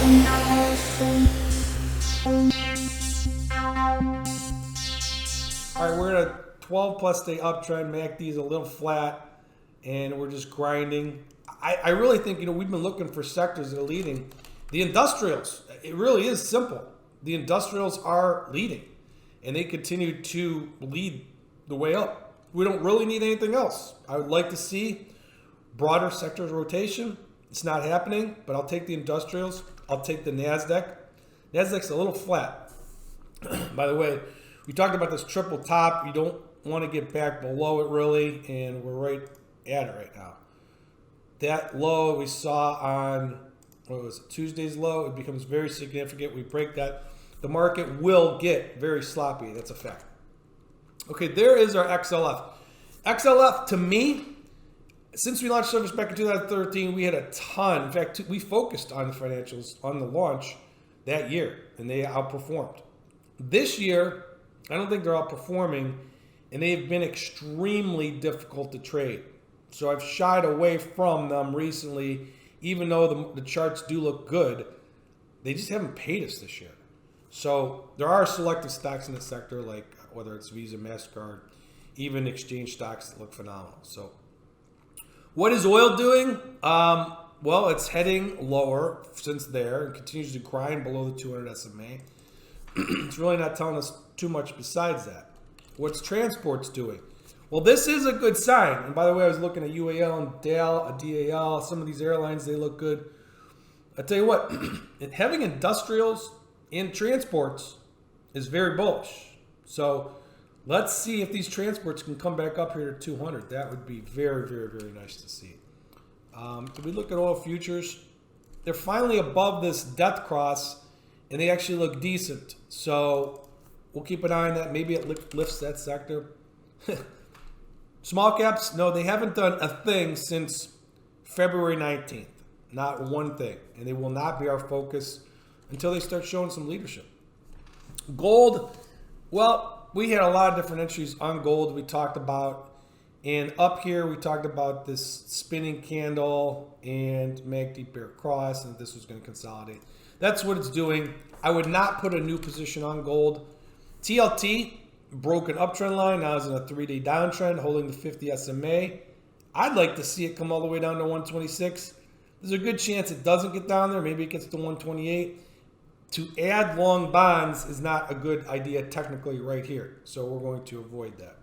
All right, we're in a 12 plus day uptrend. MACD is a little flat, and we're just grinding. I really think, we've been looking for sectors that are leading. The industrials, it really is simple. The industrials are leading, and they continue to lead the way up. We don't really need anything else. I would like to see broader sectors rotation. It's not happening, but I'll take the industrials. I'll take the NASDAQ. NASDAQ's a little flat. By the way, we talked about this triple top. You don't want to get back below it really, and we're right at it right now. That low we saw on, what was it, Tuesday's low, it becomes very significant. We break that, the market will get very sloppy. That's a fact. Okay, there is our XLF. XLF, to me, since we launched service back in 2013, we had a ton. In fact, we focused on the financials on the launch that year, and they outperformed. This year, I don't think they're outperforming, and they've been extremely difficult to trade. So I've shied away from them recently, even though the charts do look good. They just haven't paid us this year. So there are selective stocks in the sector, like whether it's Visa, MasterCard, even exchange stocks that look phenomenal. So what is oil doing? Well, it's heading lower since there and continues to grind below the 200 SMA. It's really not telling us too much besides that. What's transports doing? Well, this is a good sign. And by the way, I was looking at UAL and DAL, some of these airlines, they look good. I tell you what, having industrials in transports is very bullish. So let's see if these transports can come back up here to 200. That would be very, very, very nice to see. If we look at oil futures, they're finally above this death cross, and they actually look decent. So we'll keep an eye on that. Maybe it lifts that sector. Small caps, no, they haven't done a thing since February 19th. Not one thing. And they will not be our focus until they start showing some leadership. Gold, well, we had a lot of different entries on gold we talked about. And up here, we talked about this spinning candle and MACD bear cross, and this was going to consolidate. That's what it's doing. I would not put a new position on gold. TLT, broke an uptrend line, now is in a 3-day downtrend, holding the 50 SMA. I'd like to see it come all the way down to 126. There's a good chance it doesn't get down there. Maybe it gets to 128. To add long bonds is not a good idea technically right here. So we're going to avoid that.